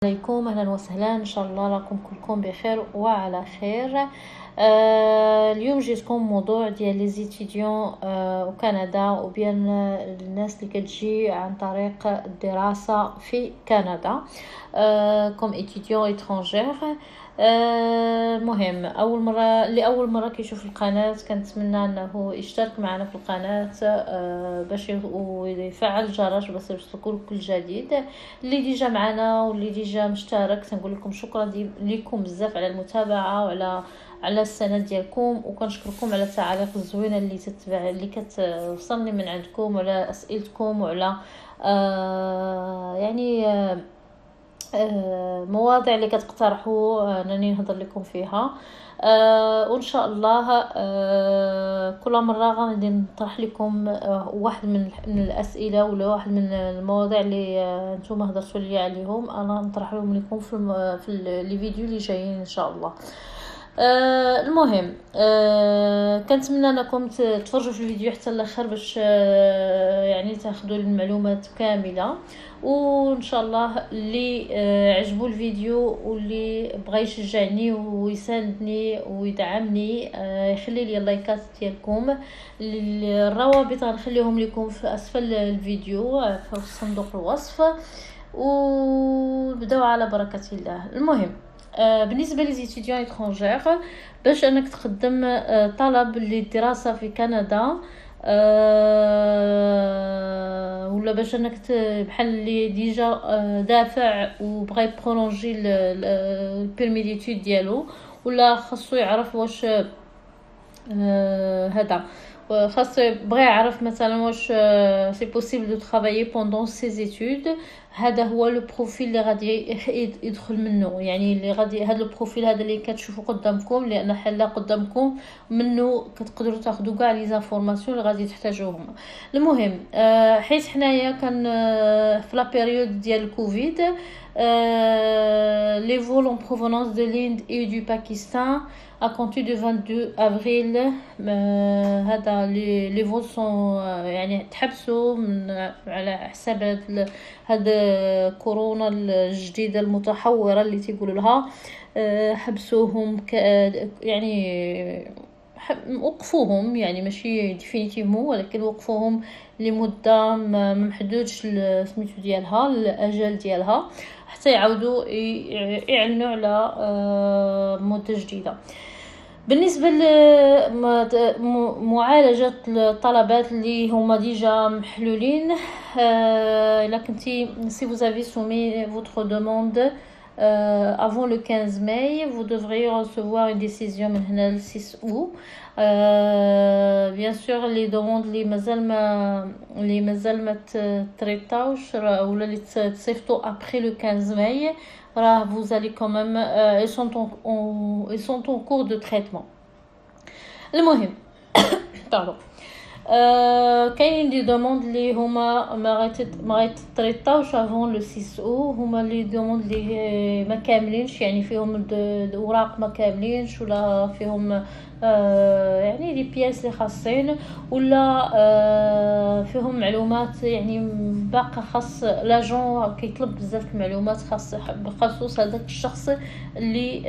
عليكم، اهلا وسهلا. ان شاء الله راكم كلكم بخير وعلى خير. اليوم جيتكم موضوع ديال لي زيتيديون وكندا وبين الناس اللي كتجي عن طريق الدراسه في كندا كوم ايتيديون اترونجير. المهم اول مره كيشوف القناه كنتمنى انه يشترك معنا في القناه باش ويفعل الجرس باش يوصلكم كل جديد. اللي ديجا معنا واللي ديجا مشترك تنقول لكم شكرا لكم بزاف على المتابعه وعلى السند ديالكم، وكنشكركم على التعاليق الزوينه اللي كتوصلني من عندكم وعلى اسئلتكم وعلى مواضيع اللي كتقترحوا انني نهضر لكم فيها. وان شاء الله كل مره غادي نطرح لكم واحد من الاسئله ولا واحد من المواضيع اللي نتوما هضرتوا لي عليهم، انا نطرح لكم في لي فيديو اللي جايين ان شاء الله. المهم كنتمنى انكم تفرجوا في الفيديو حتى الاخر باش يعني تاخذوا المعلومات كامله. وان شاء الله اللي عجبوا الفيديو واللي بغى يشجعني ويساندني ويدعمني يخلي لي اللايكات ديالكم. الروابط غنخليهم لكم في اسفل الفيديو في صندوق الوصف، وبداو على بركه الله. المهم بالنسبه لي زيتيديون اترونجير باش انك تقدم طلب للدراسه في كندا ولا باش انك بحال اللي ديجا دافع وبغى يبرولونجي البيرمي ديتود ديالو، ولا خاصو يعرف واش هذا خاص بغى يعرف مثلا واش سي بوسيبل دو ترافايي بوندون سي زيتود. هذا هو لو بروفيل اللي غادي يدخل منه، يعني اللي غادي هذا البروفيل هذا اللي كتشوفوا قدامكم، لان حلا قدامكم منه كتقدروا تاخذوا كاع لي زانفورماسيون اللي غادي تحتاجوهم. المهم حيت حنايا كان في لا بيريود ديال الكوفيد les vols en provenance de l'Inde et du Pakistan à compter du 22 avril هذا les vols sont يعني تحبسوا على حساب هذا كورونا الجديدة المتحورة اللي تيقولوا لها. حبسوهم يعني وقفوهم، يعني ماشي ديفينيتيفمون ولكن وقفوهم لمده ما محدودش سميتو ديالها الاجل ديالها حتى يعاودوا يعلنوا على مده جديده. بالنسبه لمعالجه الطلبات اللي هما ديجا محلولين، الا كنتي si vous avez soumis votre demande avant le 15 mai, vous devriez recevoir une décision من هنا le 6 août. bien sûr les demandes اللي مازال ما تريطاوش ولا اللي تصيفطوا après le 15 mai راه vous allez quand même ils sont en cours de traitement. المهم pardon كاين دي دوموند اللي هما ما غيتريطاوش افون لو 6 او، هما لي دوموند اللي ما كاملينش، يعني فيهم الاوراق ما كاملينش ولا فيهم يعني لي بياس اللي خاصين ولا فيهم معلومات يعني باقا خاص لاجون كيطلب بزاف المعلومات خاص بخصوص هذاك الشخص اللي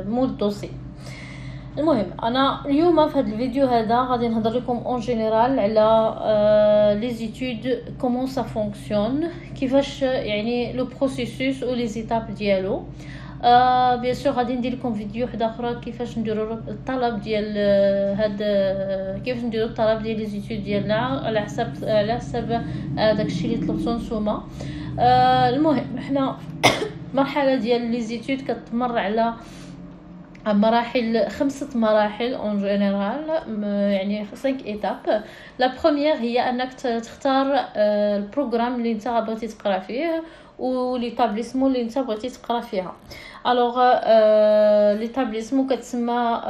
مول الدوسي. المهم انا اليوم في هذا الفيديو هذا غادي نهضر لكم اون جينيرال على لي زيتود كومون سا فونكسيون، كيفاش يعني لو بروسيسوس او لي زيتاب ديالو. بيان سور غادي ندير لكم فيديو واحد اخرى كيفاش نديروا الطلب ديال كيفاش نديروا الطلب ديال لي زيتود ديالنا على حسب داكشي اللي طلبتو نتوما. المهم حنا مرحله ديال لي زيتود كتمر على مراحل 5 مراحل اون جينيرال، يعني 5 ايتاب. لا بروميير هي انك تختار البروغرام اللي انت بغيتي تقرا فيه وليتابليسمون اللي انت بغيتي تقرا فيها. الوغ ليتابليسمون كتسمى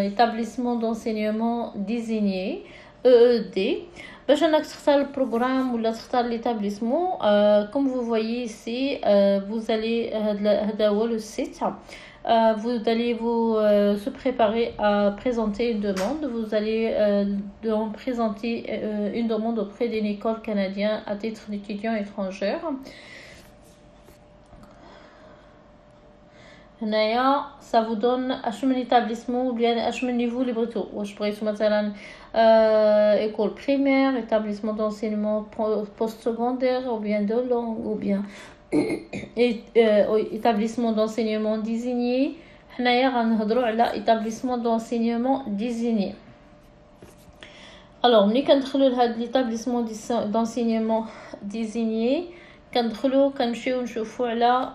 ايتابليسمون دونسينيومون ديزينيي EED. باش انك تختار البروغرام ولا تختار ليتابليسمون كوم فو فويي ايسي vous allez هذا هو لو سيت. vous allez vous se préparer à présenter une demande. Vous allez donc présenter une demande auprès d'une école canadienne à titre d'étudiant étranger. هنايا ça vous donne اش من établissement ou bien اش من niveau اللي بغيتو. واش بغيتو مثلا école primaire, établissement d'enseignement post-secondaire ou bien de langue ou bien établissement d'enseignement désigné. حنايا غنهضروا على établissement d'enseignement désigné. Alors ملي كندخلوا لهاد l'établissement d'enseignement désigné كندخلوا كنمشيو نشوفوا على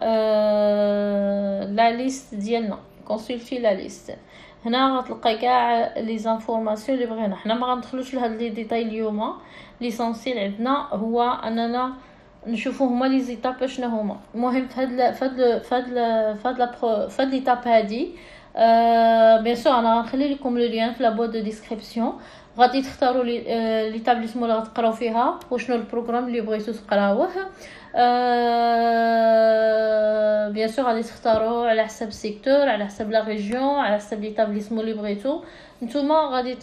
لا ليست ديالنا كونسلتي لا ليست. هنا غتلقى كاع لي زانفورماسيون اللي بغينا. حنا ما غندخلوش لهاد لي ديتاي اليوم. ليسونسيال عندنا هو اننا نشوفوا هما لي زيتاب شنو هما. المهم فهاد ليتاب هادي بيان سور انا غنخلي لكم لو لين في لا بوت دو ديسكريبسيون. غادي تختاروا ليتابليسمون اللي غتقراو فيها وشنو البروغرام اللي بغيتو تقراوه. بيان سور غادي تختاروا على حسب السيكتور، على حسب لا ريجيون، على حسب ليتابليسمون اللي بغيتو. نتوما غادي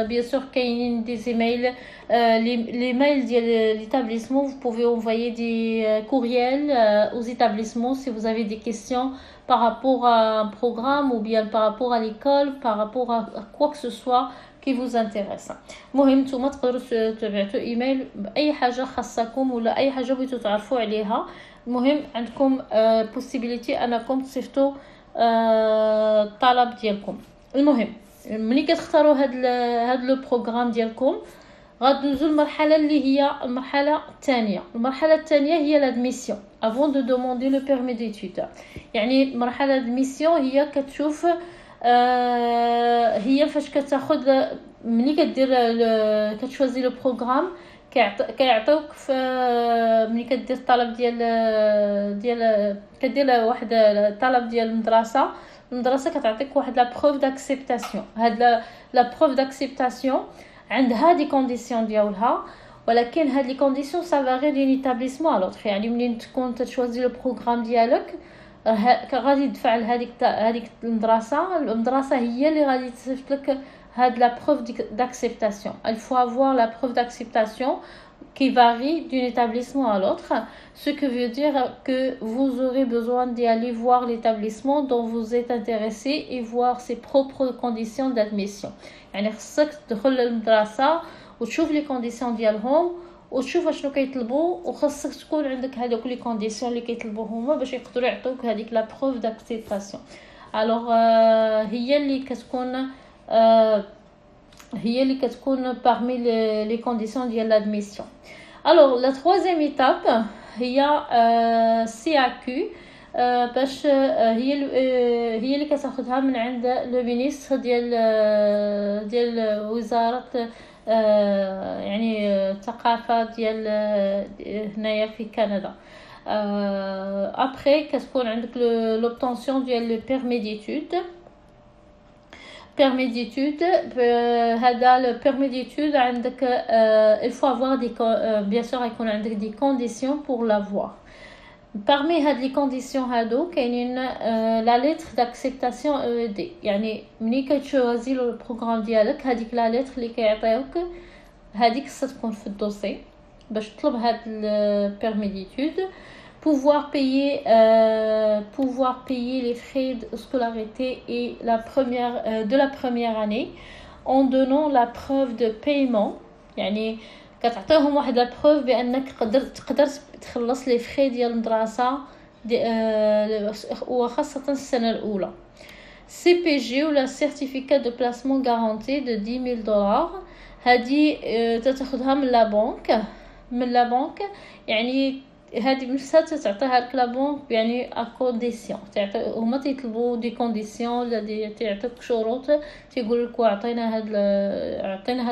بيان سور كاينين دي ايميل les mails de l'établissement. Vous pouvez envoyer des courriels aux établissements si vous avez des questions par rapport à un programme ou bien par rapport à l'école, par rapport à quoi que ce soit qui vous intéresse. مهم نتوما تقدروا تبعتوا ايميل باي حاجه خاصكم ولا اي حاجه بغيتوا تعرفوا عليها. المهم عندكم possibility انكم تصيفطوا الطلب ديالكم. المهم ملي كتختاروا هاد لو بروغرام ديالكم غادوزو المرحله اللي هي المرحله الثانيه. المرحله الثانيه هي لادميسيون avant de demander le permis d'études. يعني المرحله الادميسيون هي كتشوف هي فاش كتاخذ ملي كدير كتشوازي لو بروغرام كيعطيوك ملي كدير الطلب ديال كدير واحد الطلب ديال المدرسه كتعطيك واحد لا بروف داكسبتاسيون. هاد لا بروف داكسبتاسيون عندها دي كونديسيون ديالها، ولكن هاد لي كونديسيون سا فاري دون ايتابليسمون ا لوطر. يعني منين تكون تشوازي لو بروغرام ديالك غادي تدفع لهاديك المدرسه هي اللي غادي تصيفط لك هاد لا بروف d'acceptation. Il faut avoir la preuve d'acceptation qui varie d'un établissement à l'autre, ce qui veut dire que vous aurez besoin d'aller voir l'établissement dont vous êtes intéressé et voir ses propres conditions d'admission. يعني خصك تدخل للمدرسه وتشوف لي كونديسيون ديالهم وتشوف شنو كيطلبوا، وخاصك تكون عندك هذوك لي كونديسيون اللي كيطلبوا هما باش يقدروا يعطوك هذيك لا بروف داكسيبتاسيون. الوغ هي اللي كتكون parmi les conditions ديال l'admission. Alors la troisième étape هي CAQ باش هي اللي كتاخذها من عند لو مينيستر ديال وزارة يعني الثقافه ديال هنايا في كندا. ابري كتكون عندك لوبطونسيون ديال لو بيرمي ديتود. هذا لو بيرمي ديتود عندك il faut avoir des bien sûr يكون عندك دي كونديسيون pour l'avoir. parmi هاد لي كونديسيون هادو كاينين لا ليتر داكسبتاسيون او دي. يعني ملي كتشوازي لو البروغرام ديالك هذيك لا ليتر اللي كيعطيوك هذيك خصها تكون في الدوسي باش تطلب هاد البيرمي ديتود. pouvoir payer les frais de scolarité et de la première année en donnant la preuve de paiement. يعني كتعطيهم واحد لا بروف بانك تقدر تخلص لي فري ديال المدرسه وخاصه السنه الاولى. سي بي جي ولا سيرتيفيكات دو بلاسمون غارانتي دو $10,000. هذه تاخذها من لا بنك يعني هذه نفسها تعطيها لك لا بنك يعني ا كونديسيون. هما تيطلبوا دي كونديسيون اللي تعطيك شروط تيقول لك عطينا هاد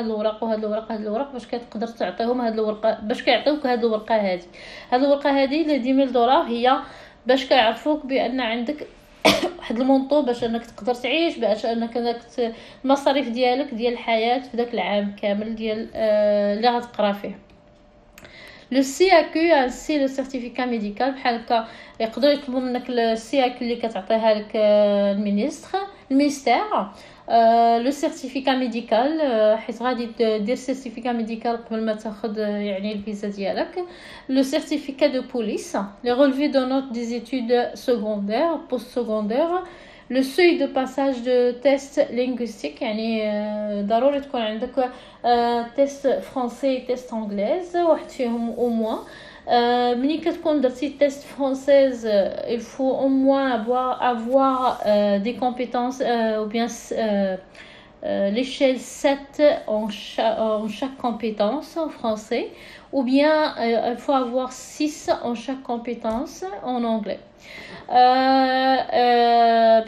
الورق وهاد الورق باش كتقدر تعطيهم هاد الورقه باش كيعطيوك هاد الورقه هذه ل $10,000. هي باش كيعرفوك بان عندك واحد المونطو باش انك تقدر تعيش، باش انك المصاريف ديالك ديال الحياه في داك العام كامل ديال اللي غتقرا فيه. لو CAQ سي لو سيرتيفيكا ميديكال بحال هكا يقدروا يطلبوا منك الCAQ اللي كتعطيها لك المينيستر. الميستير. لو سيرتيفيكا ميديكال، حيت غادي دير سيرتيفيكا ميديكال قبل ما تاخذ يعني الفيزا ديالك. لو سيرتيفيكا دو بوليس، لي رولفي دو نوت دي زيتود سكوندير بوست سكوندير، لو سوي دو باساج دو تيست لينغويستيك، يعني ضروري تكون عندك تيست فرونسي تيست انجليز واحد فيهم او موان. ملي كتكون درتي تيست فرونسيز il faut au moins avoir des compétences ou bien l'échelle 7 en chaque compétence en français, ou bien il faut avoir 6 en chaque compétence en anglais.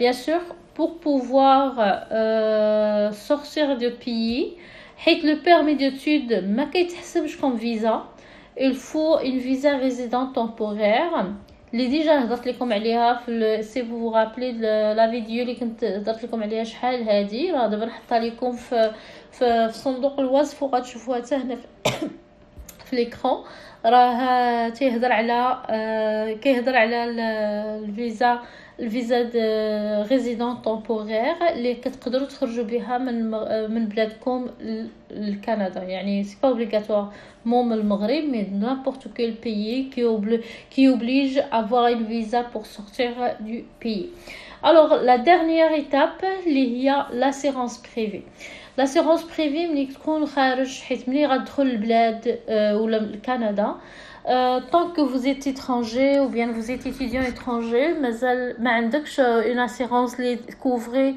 Bien sûr, pour pouvoir sortir du pays, حيت le permis d'études ما كيتحسبش comme visa. Il faut une visa résident temporaire اللي ديجا هضرت لكم عليها في سي vous rappelez لا فيديو اللي كنت هضرت لكم عليها شحال هادي، راه دابا نحطها لكم في صندوق الوصف وغتشوفوها حتى هنا في ليكرون. راه كيهضر على الفيزا دو ريزيدون طومبورير اللي كتقدروا تخرجوا بها من بلادكم لكندا. يعني سي با اوبليغاتوار من المغرب، مي n'importe quel pays qui oblige à avoir une visa pour sortir du pays. Alors la dernière étape اللي هي l'assurance privée. l'assurance privée ملي تكون خارج، حيت ملي غتدخل البلاد ولا كندا، tant que vous êtes étranger ou bien vous êtes étudiant étranger, مازال ما عندكش une assurance اللي couvre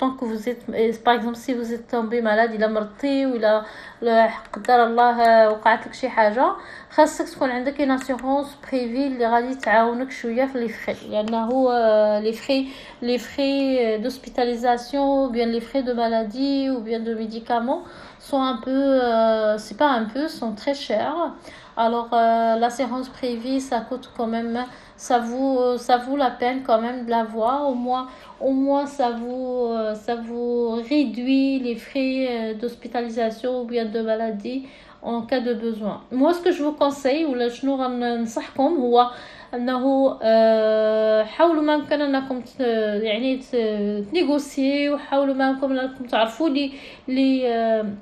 tant que vous êtes par exemple si vous êtes tombé malade الا مرضتي ولا قدر الله وقعت لك شي حاجه، خاصك تكون عندك une assurance privée اللي غادي تعاونك شويه في لي فري، لانه les frais d'hospitalisation ou bien les frais de maladie ou bien de médicaments sont un peu c'est pas un peu, sont très chers. Alors l'assurance privée, ça coûte quand même, ça vaut la peine quand même de l'avoir. Au moins ça vous réduit les frais d'hospitalisation ou bien de maladie en cas de besoin. Moi ce que je vous conseille ولا شنو غنصحكم هو انه حاولوا ما يمكن انكم يعني تنيغوسي، وحاولوا ما يمكن انكم تعرفوا لي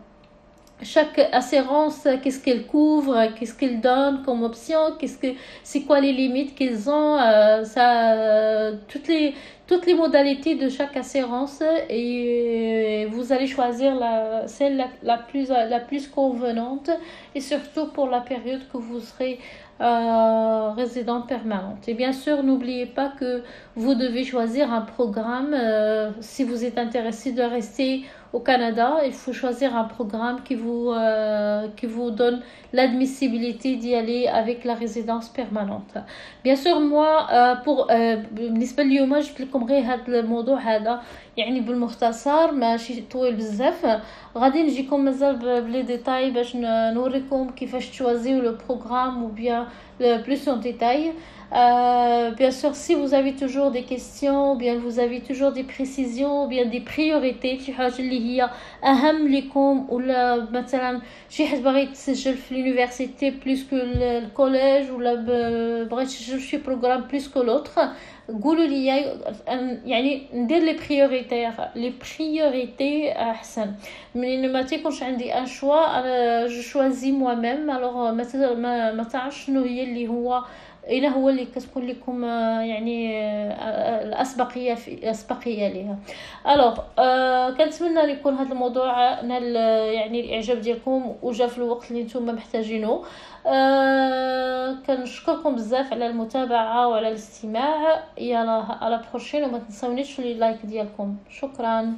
chaque assurance, qu'est-ce qu'elle couvre, qu'est-ce qu'elle donne comme option, c'est quoi les limites qu'ils ont, toutes les modalités de chaque assurance, et vous allez choisir celle la plus convenante, et surtout pour la période que vous serez résident permanente. Et bien sûr, n'oubliez pas que vous devez choisir un programme. Si vous êtes intéressé de rester au Canada, il faut choisir un programme qui vous donne l'admissibilité d'y aller avec la résidence permanente. Bien sûr, moi بالنسبه اليوم جبت لكم غير هذا الموضوع هذا يعني بالمختصر، ماشي طويل بزاف. غادي نجيكم مازال بلي ديتاي باش نوريكم كيفاش تشوازيو لو بروغرام ou bien plus en détail. Bien sûr, si vous avez toujours des questions, ou bien vous avez toujours des précisions, ou bien des priorités، شي حاجه اللي هي اهم لكم، ولا مثلا شي حد باغي يتسجل في لونيفرسيتي بلوس كو الكوليج، ولا باغي تسجل شي بروغرام بلوس كو لوتر، قولوا لي يعني ندير لي بريوريتي احسن من ما تيكونش عندي ان شوا. انا جو شوازي موا ميم. الوغ ما تعرفش شنو هي اللي هو اللي كتكون لكم يعني الاسبقيه ليها. الوغ كنتمنى يكون هذا الموضوع نال يعني الاعجاب ديالكم وجا في الوقت اللي نتوما محتاجينه. كنشكركم بزاف على المتابعه وعلى الاستماع. يلا على بروشين، وما تنساونيش في اللايك ديالكم. شكرا.